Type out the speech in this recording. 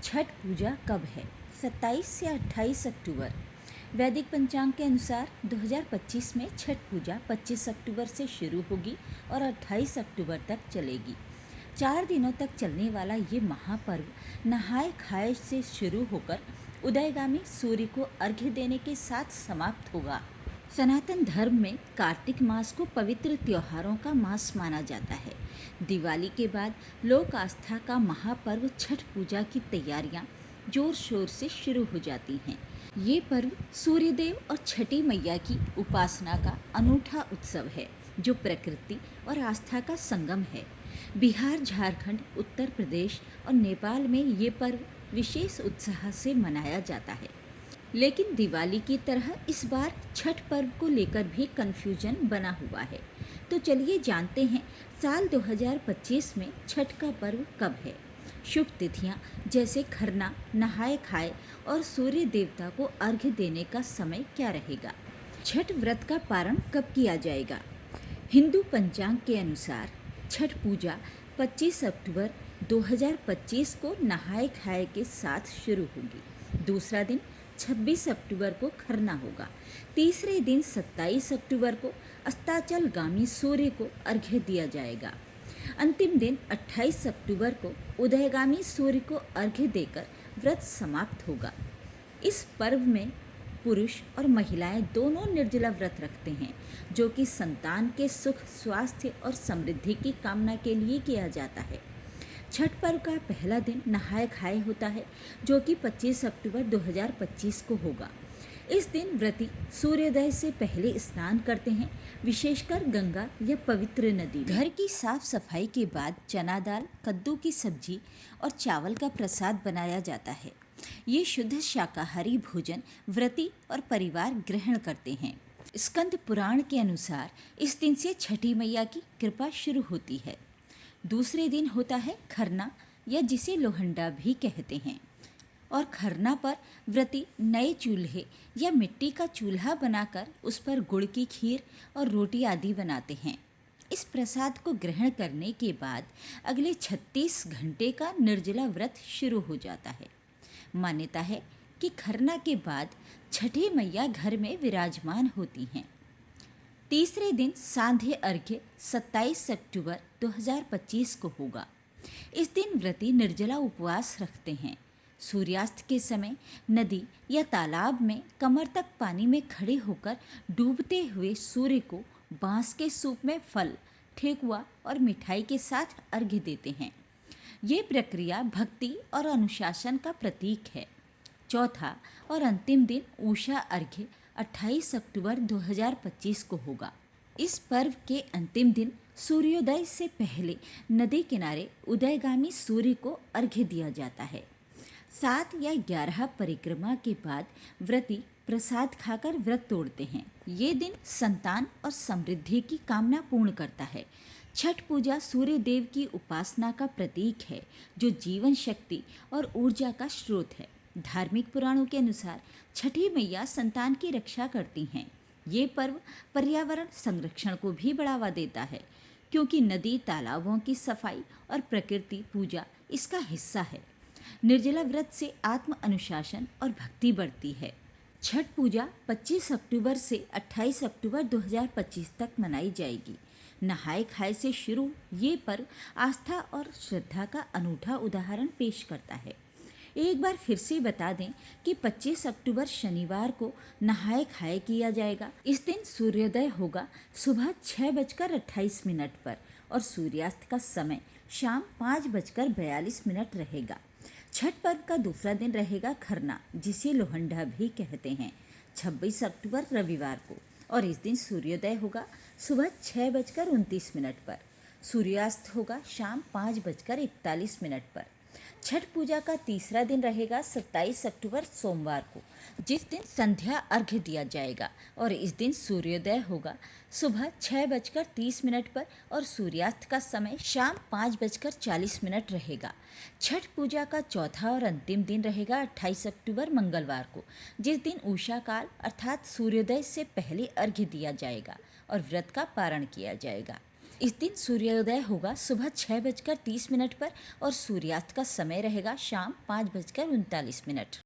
छठ पूजा कब है? 27 से 28 अक्टूबर। वैदिक पंचांग के अनुसार 2025 में छठ पूजा 25 अक्टूबर से शुरू होगी और 28 अक्टूबर तक चलेगी। 4 दिनों तक चलने वाला ये महापर्व नहाय खाए से शुरू होकर उदयगामी सूर्य को अर्घ्य देने के साथ समाप्त होगा। सनातन धर्म में कार्तिक मास को पवित्र त्योहारों का मास माना जाता है। दिवाली के बाद लोक आस्था का महापर्व छठ पूजा की तैयारियां जोर शोर से शुरू हो जाती हैं। ये पर्व सूर्यदेव और छठी मैया की उपासना का अनूठा उत्सव है, जो प्रकृति और आस्था का संगम है। बिहार, झारखंड, उत्तर प्रदेश और नेपाल में ये पर्व विशेष उत्साह से मनाया जाता है। लेकिन दिवाली की तरह इस बार छठ पर्व को लेकर भी कन्फ्यूजन बना हुआ है। तो चलिए जानते हैं साल 2025 में छठ का पर्व कब है। शुभ तिथियां जैसे खरना, नहाए खाए और सूर्य देवता को अर्घ्य देने का समय क्या रहेगा। छठ व्रत का पारण कब किया जाएगा। हिंदू पंचांग के अनुसार छठ पूजा 25 अक्टूबर 2025 को नहाए खाए के साथ शुरू होगी। दूसरा दिन 26 अक्टूबर को खरना होगा। तीसरे दिन 27 अक्टूबर को अस्ताचलगामी सूर्य को अर्घ्य दिया जाएगा। अंतिम दिन 28 अक्टूबर को उदयगामी सूर्य को अर्घ्य देकर व्रत समाप्त होगा। इस पर्व में पुरुष और महिलाएं दोनों निर्जला व्रत रखते हैं, जो कि संतान के सुख, स्वास्थ्य और समृद्धि की कामना के लिए किया जाता है। छठ पर्व का पहला दिन नहाए खाए होता है, जो कि 25 अक्टूबर 2025 को होगा। इस दिन व्रती सूर्योदय से पहले स्नान करते हैं, विशेषकर गंगा या पवित्र नदी में। घर की साफ सफाई के बाद चना दाल, कद्दू की सब्जी और चावल का प्रसाद बनाया जाता है। ये शुद्ध शाकाहारी भोजन व्रती और परिवार ग्रहण करते हैं। स्कंद पुराण के अनुसार इस दिन से छठी मैया की कृपा शुरू होती है। दूसरे दिन होता है खरना, या जिसे लोहंडा भी कहते हैं। और खरना पर व्रती नए चूल्हे या मिट्टी का चूल्हा बनाकर उस पर गुड़ की खीर और रोटी आदि बनाते हैं। इस प्रसाद को ग्रहण करने के बाद अगले 36 घंटे का निर्जला व्रत शुरू हो जाता है। मान्यता है कि खरना के बाद छठी मैया घर में विराजमान होती हैं। तीसरे दिन सांध्य अर्घ्य 27 अक्टूबर 2025 को होगा। इस दिन व्रती निर्जला उपवास रखते हैं। सूर्यास्त के समय नदी या तालाब में कमर तक पानी में खड़े होकर डूबते हुए सूर्य को बांस के सूप में फल, ठेकुआ और मिठाई के साथ अर्घ्य देते हैं। ये प्रक्रिया भक्ति और अनुशासन का प्रतीक है। चौथा और अंतिम दिन उषा अर्घ्य 28 अक्टूबर 2025 को होगा। इस पर्व के अंतिम दिन सूर्योदय से पहले नदी किनारे उदयगामी सूर्य को अर्घ्य दिया जाता है। 7 या 11 परिक्रमा के बाद व्रती प्रसाद खाकर व्रत तोड़ते हैं। ये दिन संतान और समृद्धि की कामना पूर्ण करता है। छठ पूजा सूर्य देव की उपासना का प्रतीक है, जो जीवन शक्ति और ऊर्जा का स्रोत है। धार्मिक पुराणों के अनुसार छठी मैया संतान की रक्षा करती हैं। ये पर्व पर्यावरण संरक्षण को भी बढ़ावा देता है, क्योंकि नदी तालाबों की सफाई और प्रकृति पूजा इसका हिस्सा है। निर्जला व्रत से आत्म अनुशासन और भक्ति बढ़ती है। छठ पूजा 25 अक्टूबर से 28 अक्टूबर 2025 तक मनाई जाएगी। नहाए खाए से शुरू ये पर्व आस्था और श्रद्धा का अनूठा उदाहरण पेश करता है। एक बार फिर से बता दें कि 25 अक्टूबर शनिवार को नहाए खाए किया जाएगा। इस दिन सूर्योदय होगा सुबह 6:28 पर और सूर्यास्त का समय शाम 5:42 रहेगा। छठ पर्व का दूसरा दिन रहेगा खरना, जिसे लोहंडा भी कहते हैं, 26 अक्टूबर रविवार को, और इस दिन सूर्योदय होगा सुबह 6:29 पर। सूर्यास्त होगा शाम 5:41 पर। छठ पूजा का तीसरा दिन रहेगा 27 अक्टूबर सोमवार को, जिस दिन संध्या अर्घ्य दिया जाएगा, और इस दिन सूर्योदय होगा सुबह 6:30 पर और सूर्यास्त का समय शाम 5:40 रहेगा। छठ पूजा का चौथा और अंतिम दिन रहेगा 28 अक्टूबर मंगलवार को, जिस दिन उषा काल अर्थात सूर्योदय से पहले अर्घ्य दिया जाएगा और व्रत का पारण किया जाएगा। इस दिन सूर्योदय होगा सुबह 6:30 पर और सूर्यास्त का समय रहेगा शाम 5:39।